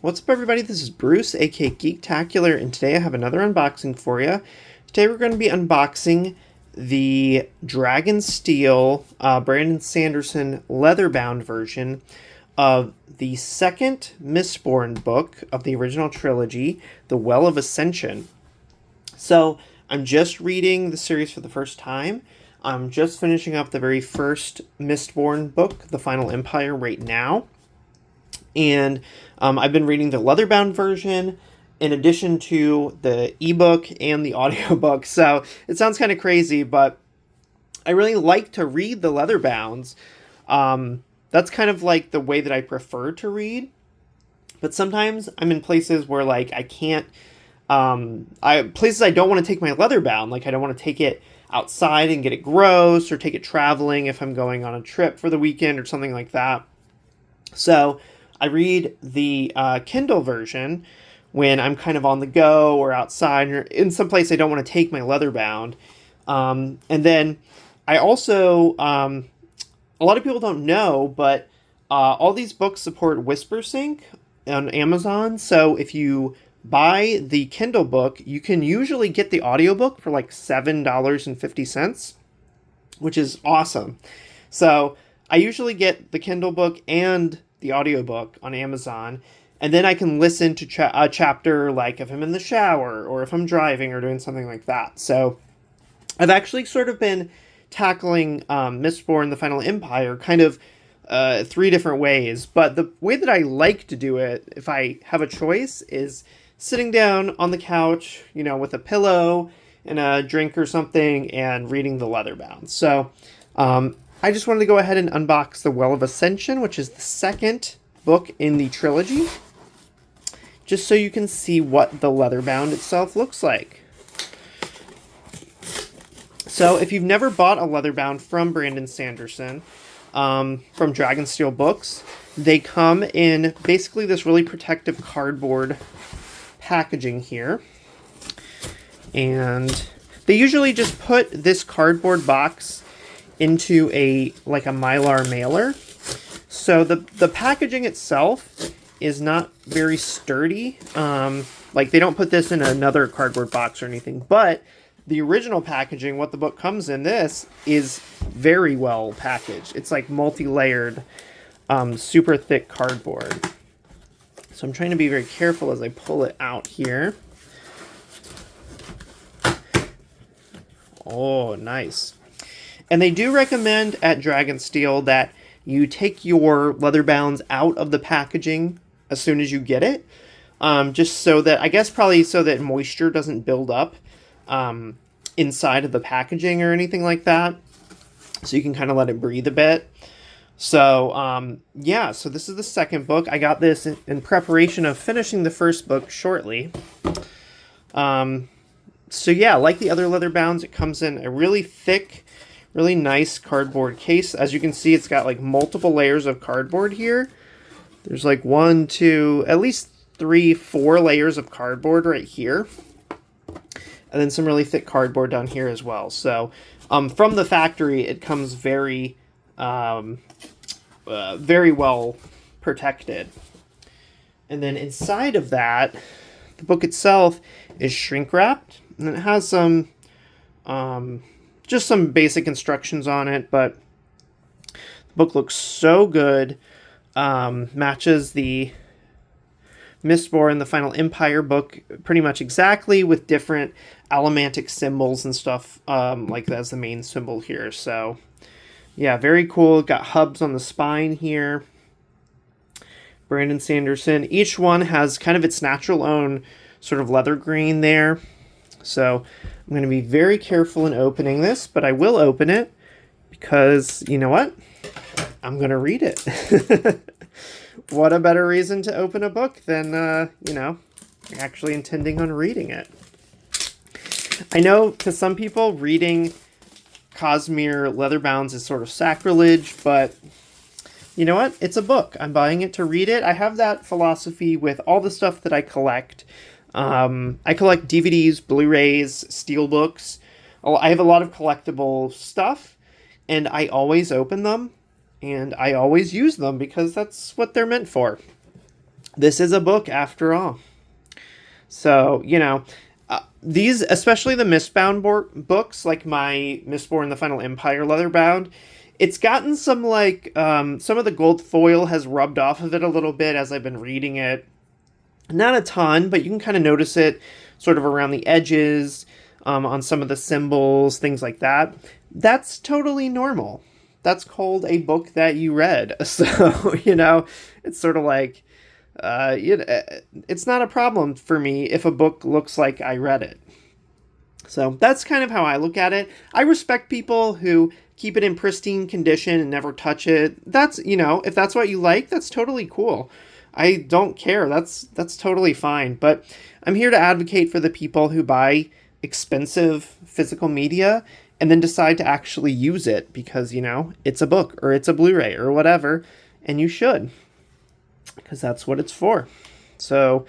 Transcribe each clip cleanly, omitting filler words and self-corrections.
What's up, everybody? This is Bruce, aka Geektacular, and today I have another unboxing for you. Today we're going to be unboxing the Dragonsteel Brandon Sanderson Leatherbound version of the second Mistborn book of the original trilogy, The Well of Ascension. So, I'm just reading the series for the first time. I'm just finishing up the very first Mistborn book, The Final Empire, right now. And I've been reading the Leatherbound version in addition to the ebook and the audiobook. So it sounds kind of crazy, but I really like to read the Leatherbounds. That's kind of like the way that I prefer to read. But sometimes I'm in places where like I can't, places I don't want to take my Leatherbound. Like I don't want to take it outside and get it gross, or take it traveling if I'm going on a trip for the weekend or something like that. So I read the Kindle version when I'm kind of on the go or outside or in some place I don't want to take my Leatherbound. And then I also, a lot of people don't know, but all these books support WhisperSync on Amazon. So if you buy the Kindle book, you can usually get the audiobook for like $7.50, which is awesome. So I usually get the Kindle book and the audiobook on Amazon, and then I can listen to a chapter like if I'm in the shower or if I'm driving or doing something like that. So I've actually sort of been tackling Mistborn, The Final Empire, kind of three different ways, but the way that I like to do it, if I have a choice, is sitting down on the couch, you know, with a pillow and a drink or something and reading the Leatherbound. So I just wanted to go ahead and unbox The Well of Ascension, which is the second book in the trilogy, just so you can see what the Leatherbound itself looks like. So if you've never bought a Leatherbound from Brandon Sanderson, from Dragonsteel Books, they come in basically this really protective cardboard packaging here. And they usually just put this cardboard box into a Mylar mailer. So the packaging itself is not very sturdy. Like they don't put this in another cardboard box or anything, but the original packaging, what the book comes in, this is very well packaged. It's like multi-layered, super thick cardboard. So I'm trying to be very careful as I pull it out here. Oh, nice. And they do recommend at Dragonsteel that you take your Leatherbounds out of the packaging as soon as you get it. Just so that, I guess probably so that moisture doesn't build up inside of the packaging or anything like that. So you can kind of let it breathe a bit. So, yeah, so this is the second book. I got this in preparation of finishing the first book shortly. So yeah, like the other Leatherbounds, it comes in a really thick, really nice cardboard case. As you can see, it's got like multiple layers of cardboard here. There's like 1, 2, at least 3, 4 layers of cardboard right here. And then some really thick cardboard down here as well. So from the factory, it comes very, very well protected. And then inside of that, the book itself is shrink wrapped. And it has some, just some basic instructions on it, but the book looks so good. Matches the Mistborn, The Final Empire book pretty much exactly, with different allomantic symbols and stuff, like that's the main symbol here. So yeah, very cool. Got hubs on the spine here. Brandon Sanderson. Each one has kind of its natural own sort of leather grain there. So I'm going to be very careful in opening this, but I will open it because, you know what? I'm going to read it. What a better reason to open a book than, you know, actually intending on reading it. I know to some people reading Cosmere Leatherbounds is sort of sacrilege, but you know what? It's a book. I'm buying it to read it. I have that philosophy with all the stuff that I collect. I collect DVDs, Blu-rays, steelbooks. I have a lot of collectible stuff, and I always open them, and I always use them because that's what they're meant for. this is a book after all. So, these, especially the Mistbound books, like my Mistborn, the Final Empire Leatherbound, it's gotten some, some of the gold foil has rubbed off of it a little bit as I've been reading it. Not a ton, but you can kind of notice it sort of around the edges, on some of the symbols, things like that. That's totally normal. That's called a book that you read. So, it's sort of like, it's not a problem for me if a book looks like I read it. So that's kind of how I look at it. I respect people who keep it in pristine condition and never touch it. That's, if that's what you like, that's totally cool. I don't care. That's totally fine. But I'm here to advocate for the people who buy expensive physical media and then decide to actually use it because, it's a book or it's a Blu-ray or whatever, and you should, because that's what it's for. So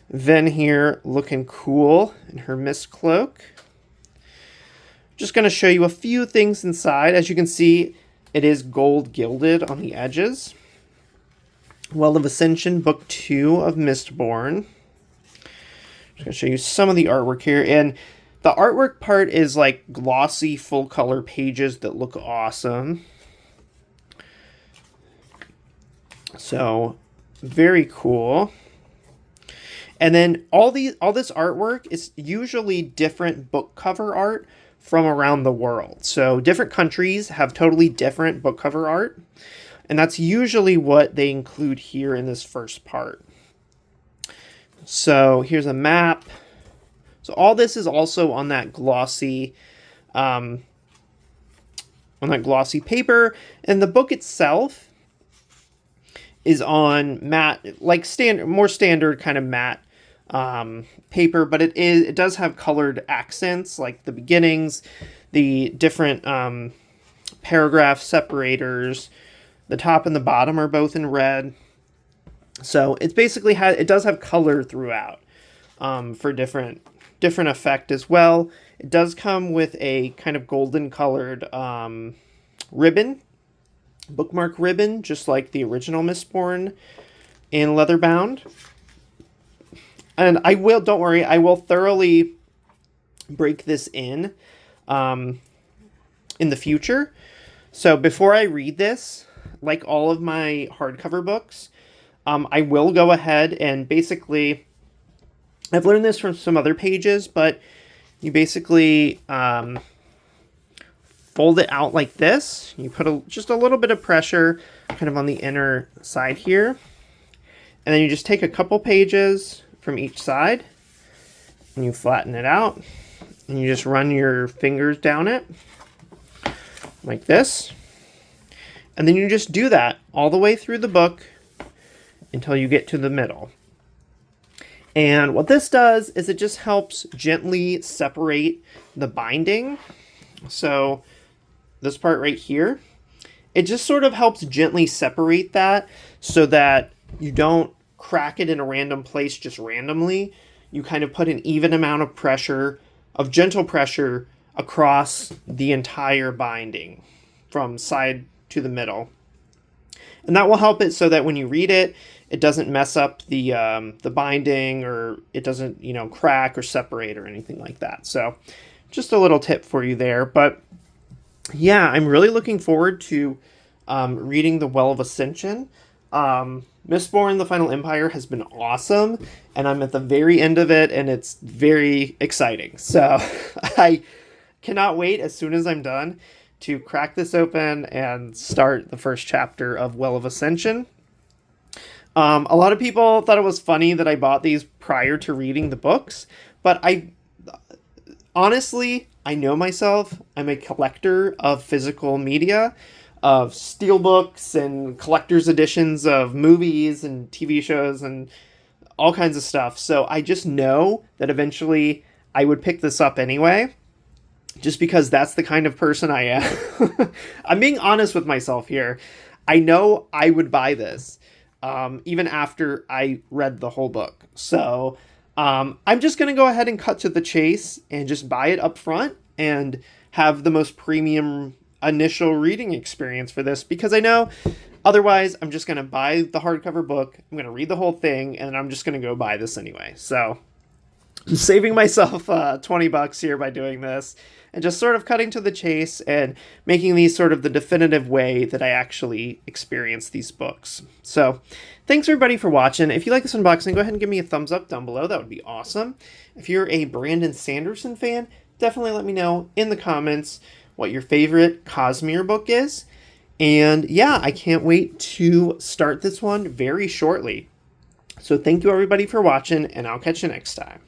Ven here looking cool in her mist cloak. Just going to show you a few things inside. As you can see, it is gold gilded on the edges. Well of Ascension, Book 2 of Mistborn. Just going to show you some of the artwork here. And the artwork part is like glossy, full color pages that look awesome. So, very cool. And then all this artwork is usually different book cover art from around the world. So different countries have totally different book cover art. And that's usually what they include here in this first part. So here's a map. So all this is also on that glossy paper. And the book itself is on matte, like more standard kind of matte paper, but it does have colored accents, like the beginnings, the different paragraph separators. The top and the bottom are both in red. So it's basically it does have color throughout for different effect as well. It does come with a kind of golden colored ribbon, bookmark ribbon, just like the original Mistborn in Leatherbound. And don't worry, I will thoroughly break this in the future. So before I read this, like all of my hardcover books, I will go ahead and basically, I've learned this from some other pages, but you basically fold it out like this. You put just a little bit of pressure kind of on the inner side here. And then you just take a couple pages from each side and you flatten it out. And you just run your fingers down it like this. And then you just do that all the way through the book until you get to the middle. And what this does is it just helps gently separate the binding. So this part right here, it just sort of helps gently separate that so that you don't crack it in a random place just randomly. You kind of put an even amount of pressure, of gentle pressure, across the entire binding from side to the middle. And that will help it so that when you read it, it doesn't mess up the binding, or it doesn't, crack or separate or anything like that. So just a little tip for you there. But yeah, I'm really looking forward to reading The Well of Ascension. Mistborn, The Final Empire has been awesome, and I'm at the very end of it, and it's very exciting. So I cannot wait as soon as I'm done to crack this open and start the first chapter of Well of Ascension. A lot of people thought it was funny that I bought these prior to reading the books, but honestly, I know myself. I'm a collector of physical media, of steelbooks and collector's editions of movies and TV shows and all kinds of stuff. So I just know that eventually I would pick this up anyway, just because that's the kind of person I am. I'm being honest with myself here. I know I would buy this, even after I read the whole book. So I'm just going to go ahead and cut to the chase and just buy it up front and have the most premium initial reading experience for this, because I know Otherwise, I'm just going to buy the hardcover book, I'm going to read the whole thing, and I'm just going to go buy this anyway. So I'm saving myself $20 here by doing this and just sort of cutting to the chase and making these sort of the definitive way that I actually experience these books. So thanks everybody for watching. If you like this unboxing, go ahead and give me a thumbs up down below. That would be awesome. If you're a Brandon Sanderson fan, definitely let me know in the comments what your favorite Cosmere book is. And yeah, I can't wait to start this one very shortly. So thank you everybody for watching, and I'll catch you next time.